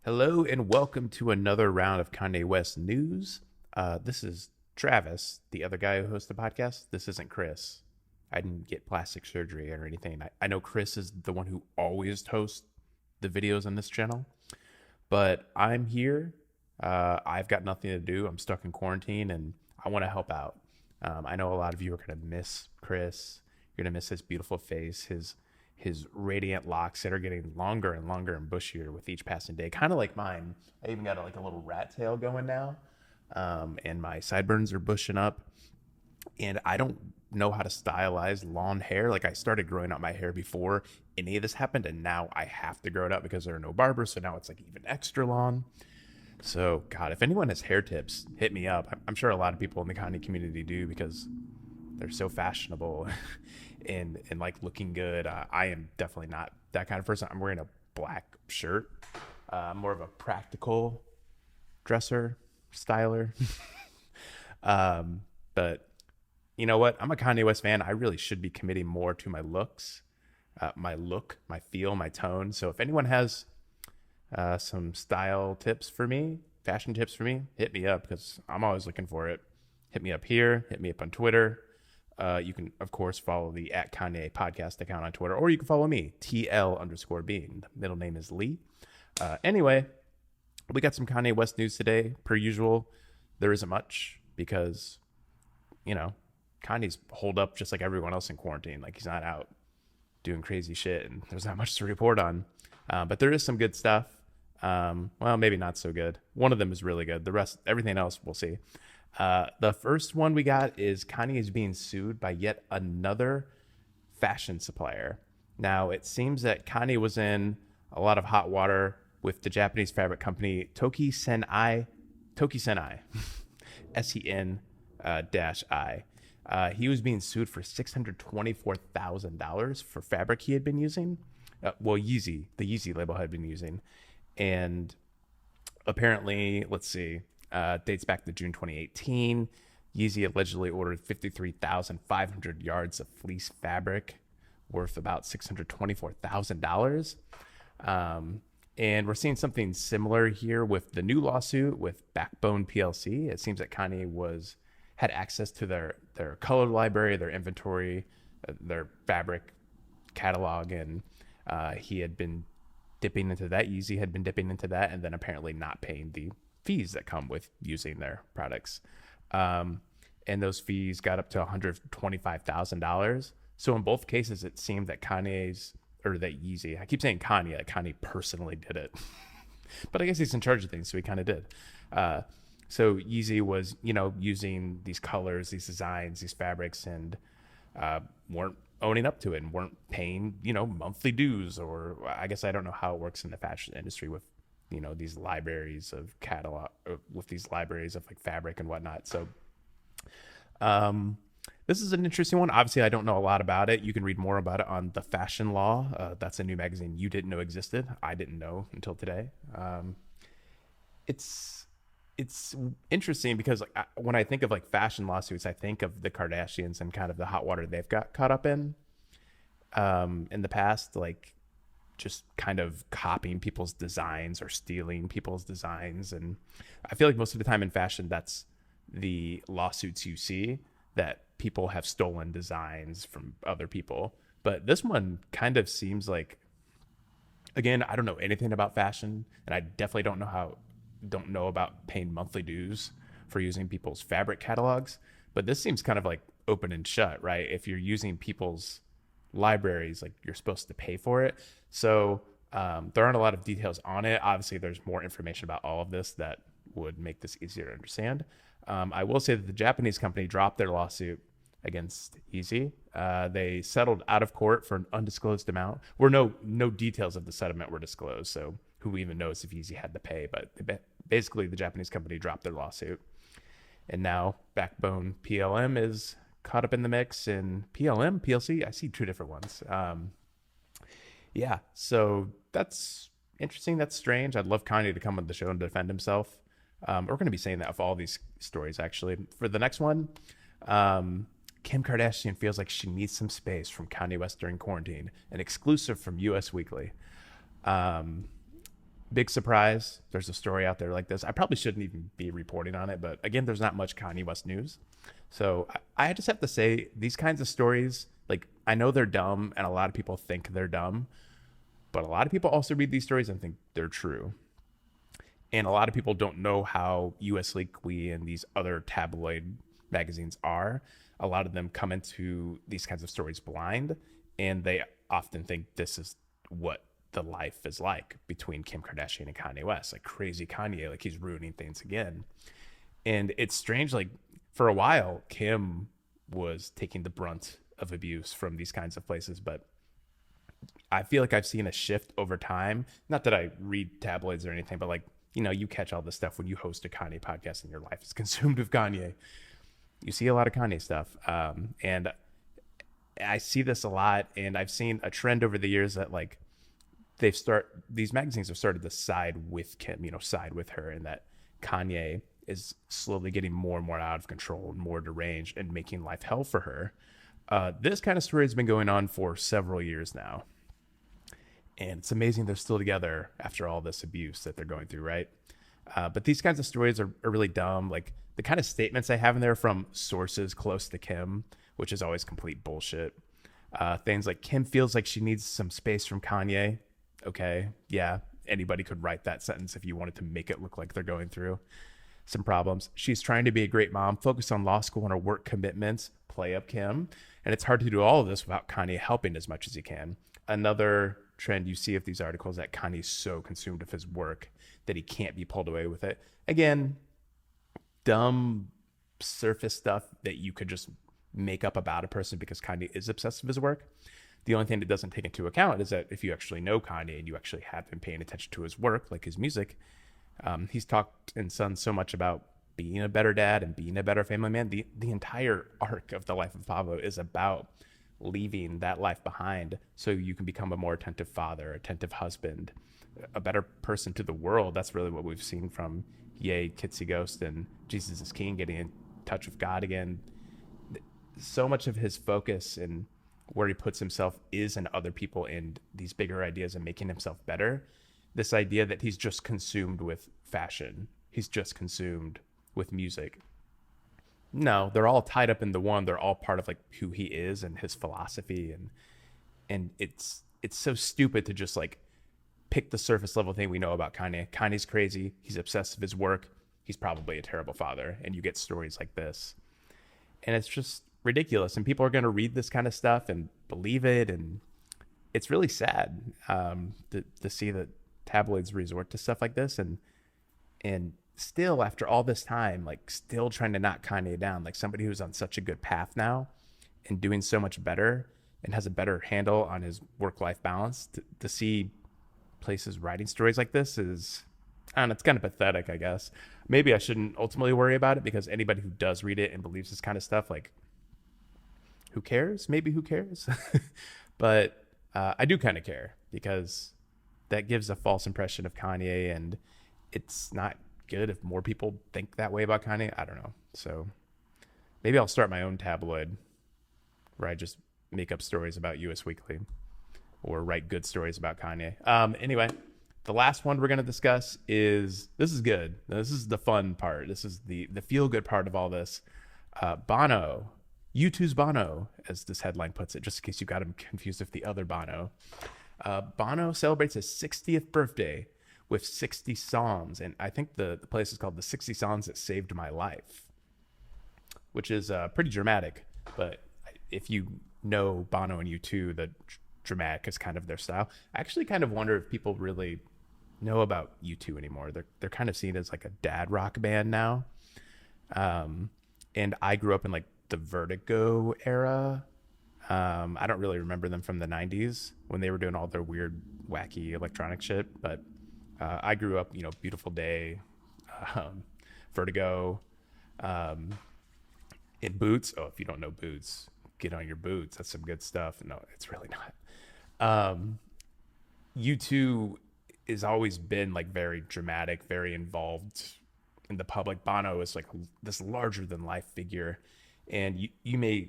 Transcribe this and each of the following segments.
Hello and welcome to another round of Kanye West news. This is Travis, the other guy who hosts the podcast. This isn't Chris. I didn't get plastic surgery or anything. I know Chris is the one who always hosts the videos on this channel, but I'm here. I've got nothing to do. I'm stuck in quarantine and I want to help out. I know a lot of you are going to miss Chris. You're going to miss his beautiful face, his radiant locks that are getting longer and longer and bushier with each passing day, kind of like mine. I even got a little rat tail going now, and my sideburns are bushing up, and I don't know how to stylize long hair. Like, I started growing out my hair before any of this happened, and now I have to grow it out because there are no barbers, so now it's like even extra long. So God, if anyone has hair tips, hit me up. I'm sure a lot of people in the Kanye community do because they're so fashionable and like looking good. I am definitely not that kind of person. I'm wearing a black shirt. I'm more of a practical dresser, styler. But you know what? I'm a Kanye West fan. I really should be committing more to my looks, my look, my feel, my tone. So if anyone has some style tips for me, fashion tips for me, hit me up because I'm always looking for it. Hit me up here. Hit me up on Twitter. You can, of course, follow the @Kanye Podcast account on Twitter, or you can follow me, TL_Bean. The middle name is Lee. Anyway, we got some Kanye West news today. Per usual, there isn't much because, Kanye's holed up just like everyone else in quarantine. Like, he's not out doing crazy shit, and there's not much to report on. But there is some good stuff. Well, maybe not so good. One of them is really good. The rest, everything else, we'll see. The first one we got is Kanye is being sued by yet another fashion supplier. Now, it seems that Kanye was in a lot of hot water with the Japanese fabric company Toki Senai, SEN-I. He was being sued for $624,000 for fabric he had been using. YEEZY, the YEEZY label had been using. And apparently, let's see, dates back to June 2018. YEEZY allegedly ordered 53,500 yards of fleece fabric worth about $624,000. And we're seeing something similar here with the new lawsuit with Backbone PLC. It seems that Kanye had access to their color library, their inventory, their fabric catalog, and he had been dipping into that. YEEZY had been dipping into that, and then apparently not paying the fees that come with using their products. And those fees got up to $125,000. So in both cases, it seemed that YEEZY, I keep saying Kanye, like Kanye personally did it. But I guess he's in charge of things, so he kind of did. So YEEZY was, using these colors, these designs, these fabrics, and weren't owning up to it and weren't paying, monthly dues, or I guess I don't know how it works in the fashion industry with, these libraries of catalog, with these libraries of like fabric and whatnot. So this is an interesting one. Obviously, I don't know a lot about it. You can read more about it on The Fashion Law. That's a new magazine you didn't know existed. I didn't know until today. It's interesting because when I think of like fashion lawsuits, I think of the Kardashians and kind of the hot water they've got caught up in the past, like just kind of copying people's designs or stealing people's designs. And I feel like most of the time in fashion, that's the lawsuits you see, that people have stolen designs from other people. But this one kind of seems like, again, I don't know anything about fashion, and I definitely don't know about paying monthly dues for using people's fabric catalogs, but this seems kind of like open and shut, right? If you're using people's libraries, like, you're supposed to pay for it. So there aren't a lot of details on it. Obviously, there's more information about all of this that would make this easier to understand. I will say that the Japanese company dropped their lawsuit against YEEZY. They settled out of court for an undisclosed amount, where no details of the settlement were disclosed. So who even knows if YEEZY had to pay, but basically the Japanese company dropped their lawsuit. And now Backbone PLM is caught up in the mix, and PLM, PLC, I see two different ones. Yeah, so that's interesting. That's strange. I'd love Kanye to come on the show and defend himself. We're going to be saying that for all these stories, actually. For the next one, Kim Kardashian feels like she needs some space from Kanye West during quarantine, an exclusive from US Weekly. big surprise. There's a story out there like this. I probably shouldn't even be reporting on it, but again, there's not much Kanye West news. So I just have to say, these kinds of stories, like, I know they're dumb and a lot of people think they're dumb, but a lot of people also read these stories and think they're true. And a lot of people don't know how US Weekly and these other tabloid magazines are. A lot of them come into these kinds of stories blind, and they often think this is what the life is like between Kim Kardashian and Kanye West, like crazy Kanye, like he's ruining things again. And it's strange, like for a while, Kim was taking the brunt of abuse from these kinds of places, but I feel like I've seen a shift over time. Not that I read tabloids or anything, but like, you know, you catch all this stuff when you host a Kanye podcast and your life is consumed with Kanye. You see a lot of Kanye stuff. And I see this a lot, and I've seen a trend over the years that like these magazines have started to side with Kim, you know, side with her, and that Kanye is slowly getting more and more out of control and more deranged and making life hell for her. This kind of story has been going on for several years now. And it's amazing they're still together after all this abuse that they're going through, right? But these kinds of stories are really dumb. Like the kind of statements I have in there from sources close to Kim, which is always complete bullshit. Things like, Kim feels like she needs some space from Kanye. Okay, yeah, anybody could write that sentence if you wanted to make it look like they're going through some problems. She's trying to be a great mom, focus on law school and her work commitments, play up Kim. And it's hard to do all of this without Kanye helping as much as he can. Another trend you see of these articles that Kanye's so consumed with his work that he can't be pulled away with it. Again, dumb surface stuff that you could just make up about a person because Kanye is obsessed with his work. The only thing that doesn't take into account is that if you actually know Kanye and you actually have been paying attention to his work, like his music, he's talked and sung so much about being a better dad and being a better family man. The entire arc of the life of Pablo is about leaving that life behind so you can become a more attentive father, attentive husband, a better person to the world. That's really what we've seen from Ye, Kitsy Ghost, and Jesus is King, getting in touch with God again. So much of his focus and where he puts himself is in other people and these bigger ideas and making himself better. This idea that he's just consumed with fashion, he's just consumed with music. No, they're all tied up in the one. They're all part of like who he is and his philosophy, and it's so stupid to just like pick the surface level thing we know about Kanye. Kanye's crazy. He's obsessed with his work. He's probably a terrible father, and you get stories like this, and it's just ridiculous. And people are going to read this kind of stuff and believe it, and it's really sad to see that tabloids resort to stuff like this, and still after all this time, like still trying to knock Kanye down, like somebody who's on such a good path now and doing so much better and has a better handle on his work-life balance. To see places writing stories like this is, I don't know, it's kind of pathetic, I guess. Maybe I shouldn't ultimately worry about it, because anybody who does read it and believes this kind of stuff, like, who cares? Maybe who cares? But I do kind of care, because that gives a false impression of Kanye, and it's not good if more people think that way about Kanye. I don't know. So maybe I'll start my own tabloid where I just make up stories about US Weekly or write good stories about Kanye. Anyway, the last one we're going to discuss is, this is good. This is the fun part. This is the feel good part of all this. Bono, U2's Bono, as this headline puts it, just in case you got him confused with the other Bono. Bono celebrates his 60th birthday with 60 songs, and I think the place is called The 60 Songs That Saved My Life, which is pretty dramatic. But if you know Bono and U2, the dramatic is kind of their style. I actually kind of wonder if people really know about U2 anymore. They're kind of seen as like a dad rock band now. And I grew up in like the Vertigo era. I don't really remember them from the 90s when they were doing all their weird, wacky electronic shit, but I grew up, you know, Beautiful Day, Vertigo, in Boots. Oh, if you don't know Boots, get on your boots. That's some good stuff. No, it's really not. U2 has always been like very dramatic, very involved in the public. Bono is like this larger than life figure. And you may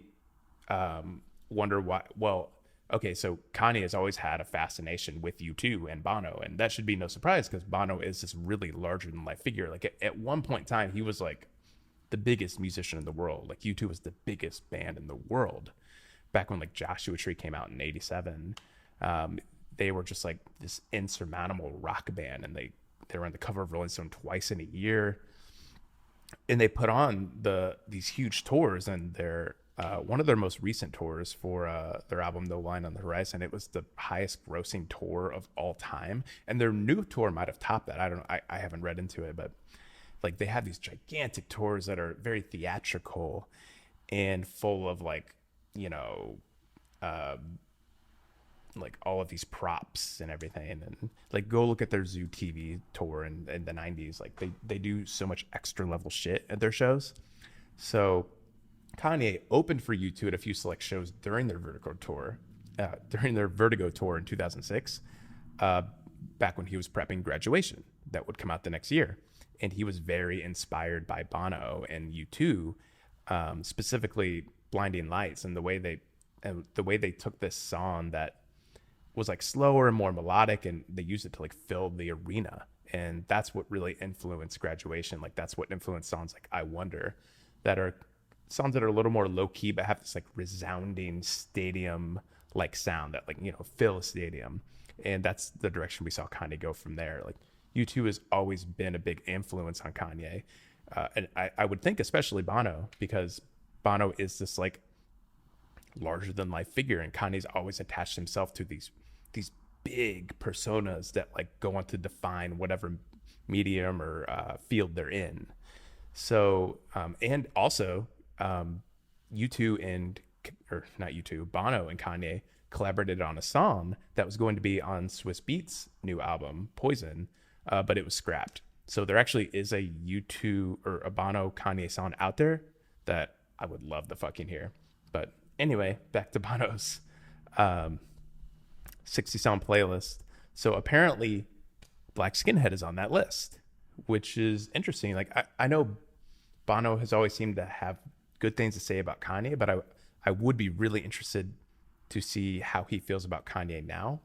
wonder why. Well, okay, so Kanye has always had a fascination with U2 and Bono, and that should be no surprise because Bono is this really larger than life figure. Like at one point in time, he was like the biggest musician in the world. Like U2 was the biggest band in the world back when like Joshua Tree came out in '87. They were just like this insurmountable rock band, and they were on the cover of Rolling Stone twice in a year, and they put on these huge tours. And their one of their most recent tours for their album No Line on the Horizon, it was the highest grossing tour of all time, and their new tour might have topped that. I don't know, I haven't read into it, but like they have these gigantic tours that are very theatrical and full of like, you know, like all of these props and everything. And like go look at their Zoo TV tour in the 90s. Like they do so much extra level shit at their shows. So Kanye opened for U2 at a few select shows during their Vertigo tour in 2006, back when he was prepping Graduation that would come out the next year. And he was very inspired by Bono and U2, specifically Blinding Lights, and the way they took this song that was like slower and more melodic, and they used it to like fill the arena. And that's what really influenced Graduation. Like that's what influenced songs like I Wonder, that are songs that are a little more low key but have this like resounding stadium like sound that, like, you know, fill a stadium. And that's the direction we saw Kanye go from there. Like U2 has always been a big influence on Kanye, and I would think especially Bono, because Bono is this like larger than life figure, and Kanye's always attached himself to these big personas that like go on to define whatever medium or field they're in. So and also Bono and Kanye collaborated on a song that was going to be on Swiss Beats' new album Poison, but it was scrapped. So there actually is a U2 or a Bono Kanye song out there that I would love to fucking hear. But anyway, back to Bono's 60 song playlist. So apparently Black Skinhead is on that list, which is interesting. Like I know Bono has always seemed to have good things to say about Kanye, but I would be really interested to see how he feels about Kanye now,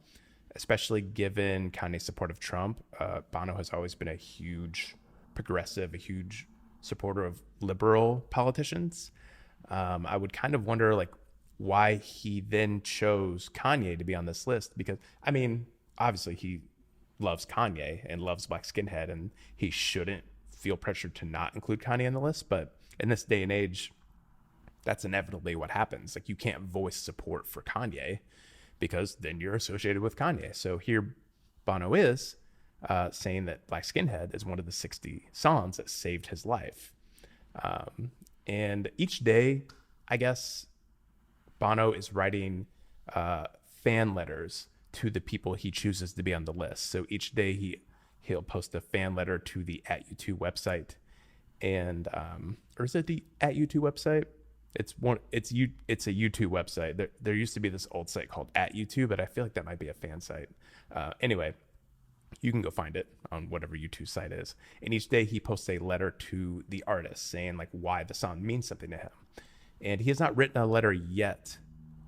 especially given Kanye's support of Trump. Bono has always been a huge progressive, a huge supporter of liberal politicians. I would kind of wonder like why he then chose Kanye to be on this list, because I mean, obviously he loves Kanye and loves Black Skinhead, and he shouldn't feel pressured to not include Kanye on the list. But in this day and age, that's inevitably what happens. Like you can't voice support for Kanye because then you're associated with Kanye. So here Bono is saying that Black Skinhead is one of the 60 songs that saved his life. And each day, I guess, Bono is writing fan letters to the people he chooses to be on the list. So each day he'll post a fan letter to the @U2 website, and or is it the @U2 website? It's a U2 website. There used to be this old site called @U2, but I feel like that might be a fan site. Anyway, you can go find it on whatever U2 site is. And each day he posts a letter to the artist saying like why the song means something to him. And he has not written a letter yet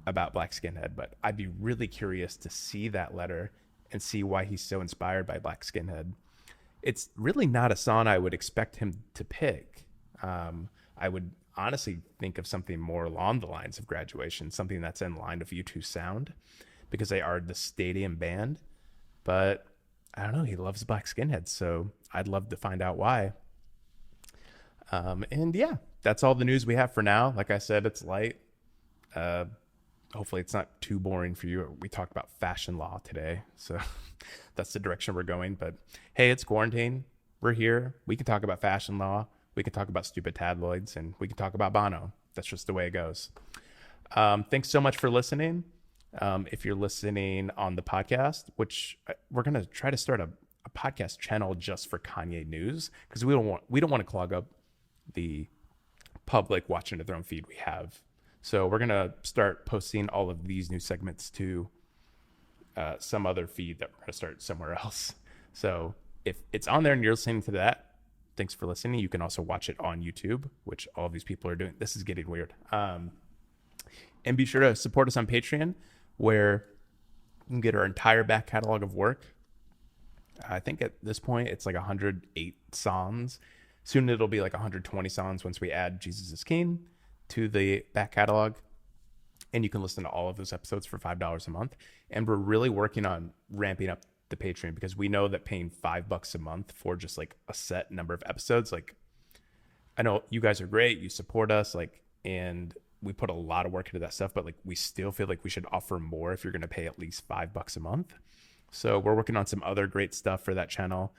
about Black Skinhead, but I'd be really curious to see that letter and see why he's so inspired by Black Skinhead. It's really not a song I would expect him to pick. I would honestly think of something more along the lines of Graduation, something that's in line with U2's sound, because they are the stadium band. But I don't know, he loves Black Skinhead, so I'd love to find out why. And yeah, that's all the news we have for now. Like I said, it's light. Hopefully it's not too boring for you. We talked about fashion law today, so that's the direction we're going. But hey, it's quarantine. We're here. We can talk about fashion law. We can talk about stupid tabloids, and we can talk about Bono. That's just the way it goes. Thanks so much for listening. If you're listening on the podcast, which we're going to try to start a podcast channel just for Kanye news, because we don't want to clog up the public watching their own feed we have. So we're going to start posting all of these new segments to some other feed that we're going to start somewhere else. So if it's on there and you're listening to that, thanks for listening. You can also watch it on YouTube, which all of these people are doing. This is getting weird. And be sure to support us on Patreon. where you can get our entire back catalog of work. I think at this point it's like 108 songs. Soon it'll be like 120 songs once we add Jesus is King to the back catalog. And you can listen to all of those episodes for $5 a month. And we're really working on ramping up the Patreon, because we know that paying $5 a month for just like a set number of episodes, like, I know you guys are great, you support us, like, and we put a lot of work into that stuff, but like we still feel like we should offer more if you're going to pay at least $5 a month. So we're working on some other great stuff for that channel.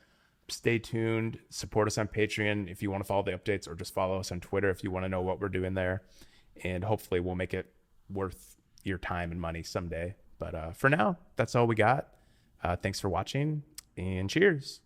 Stay tuned, support us on Patreon if you want to follow the updates, or just follow us on Twitter if you want to know what we're doing there. And hopefully we'll make it worth your time and money someday. But for now, that's all we got. Thanks for watching, and cheers.